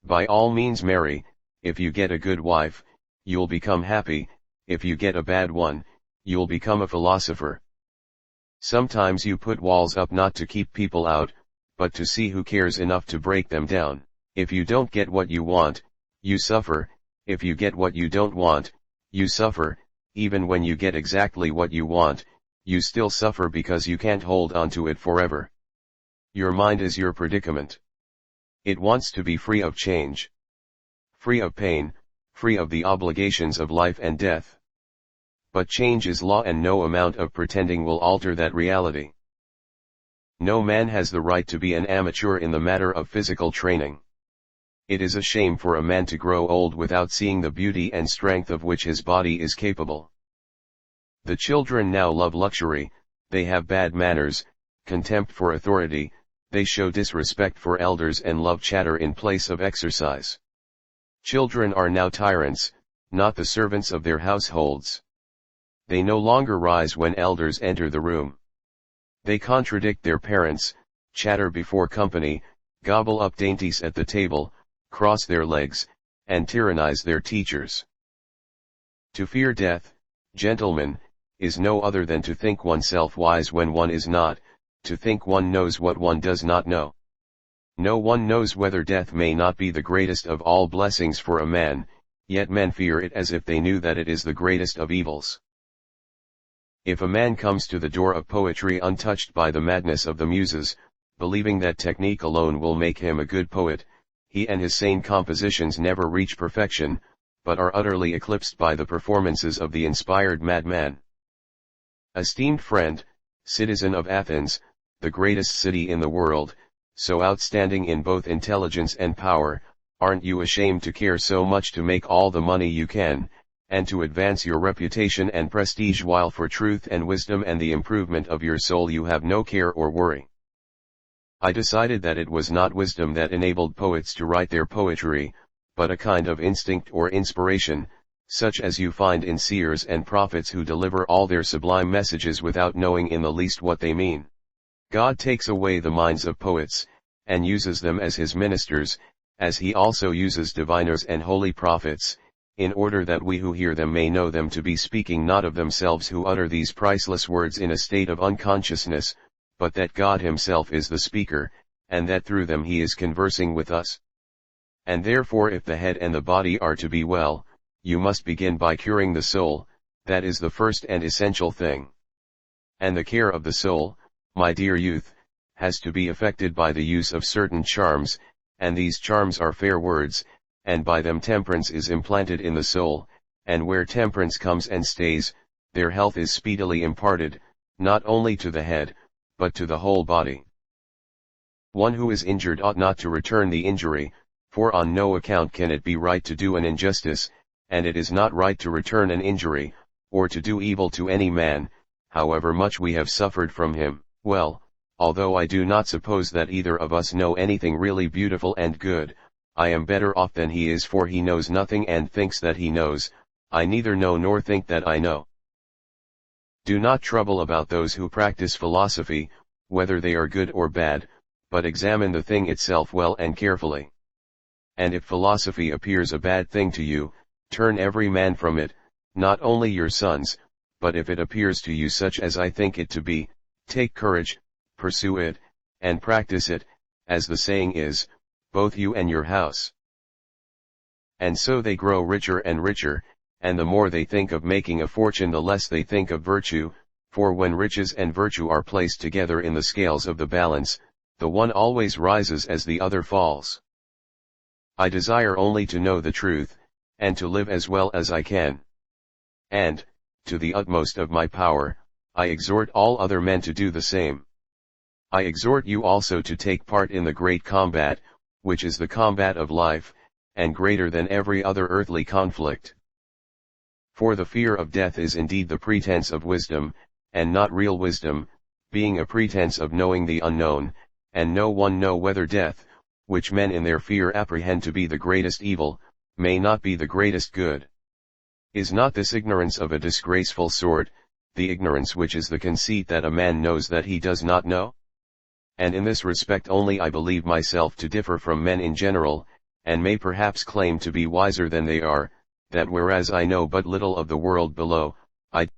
By all means marry. If you get a good wife, you'll become happy. If you get a bad one, you'll become a philosopher. Sometimes you put walls up not to keep people out, but to see who cares enough to break them down. If you don't get what you want, you suffer. If you get what you don't want, you suffer. Even when you get exactly what you want, you still suffer because you can't hold on to it forever. Your mind is your predicament. It wants to be free of change, free of pain, free of the obligations of life and death. But change is law, and no amount of pretending will alter that reality. No man has the right to be an amateur in the matter of physical training. It is a shame for a man to grow old without seeing the beauty and strength of which his body is capable. The children now love luxury, they have bad manners, contempt for authority, they show disrespect for elders and love chatter in place of exercise. Children are now tyrants, not the servants of their households. They no longer rise when elders enter the room. They contradict their parents, chatter before company, gobble up dainties at the table, cross their legs, and tyrannize their teachers. To fear death, gentlemen, is no other than to think oneself wise when one is not, to think one knows what one does not know. No one knows whether death may not be the greatest of all blessings for a man, yet men fear it as if they knew that it is the greatest of evils. If a man comes to the door of poetry untouched by the madness of the muses, believing that technique alone will make him a good poet, he and his sane compositions never reach perfection, but are utterly eclipsed by the performances of the inspired madman. Esteemed friend, citizen of Athens, the greatest city in the world, so outstanding in both intelligence and power, aren't you ashamed to care so much to make all the money you can, and to advance your reputation and prestige, while for truth and wisdom and the improvement of your soul you have no care or worry? I decided that it was not wisdom that enabled poets to write their poetry, but a kind of instinct or inspiration, such as you find in seers and prophets who deliver all their sublime messages without knowing in the least what they mean. God takes away the minds of poets, and uses them as his ministers, as he also uses diviners and holy prophets, in order that we who hear them may know them to be speaking not of themselves who utter these priceless words in a state of unconsciousness, but that God himself is the speaker, and that through them he is conversing with us. And therefore if the head and the body are to be well, you must begin by curing the soul, that is the first and essential thing. And the care of the soul, my dear youth, has to be effected by the use of certain charms, and these charms are fair words, and by them temperance is implanted in the soul, and where temperance comes and stays, their health is speedily imparted, not only to the head, but to the whole body. One who is injured ought not to return the injury, for on no account can it be right to do an injustice, and it is not right to return an injury, or to do evil to any man, however much we have suffered from him. Well, although I do not suppose that either of us know anything really beautiful and good, I am better off than he is, for he knows nothing and thinks that he knows. I neither know nor think that I know. Do not trouble about those who practice philosophy, whether they are good or bad, but examine the thing itself well and carefully. And if philosophy appears a bad thing to you, turn every man from it, not only your sons, but if it appears to you such as I think it to be, take courage, pursue it, and practice it, as the saying is, both you and your house. And so they grow richer and richer, and the more they think of making a fortune the less they think of virtue, for when riches and virtue are placed together in the scales of the balance, the one always rises as the other falls. I desire only to know the truth, and to live as well as I can. And, to the utmost of my power, I exhort all other men to do the same. I exhort you also to take part in the great combat, which is the combat of life, and greater than every other earthly conflict. For the fear of death is indeed the pretense of wisdom, and not real wisdom, being a pretense of knowing the unknown, and no one know whether death, which men in their fear apprehend to be the greatest evil, may not be the greatest good. Is not this ignorance of a disgraceful sort, the ignorance which is the conceit that a man knows that he does not know? And in this respect only I believe myself to differ from men in general, and may perhaps claim to be wiser than they are, that whereas I know but little of the world below, I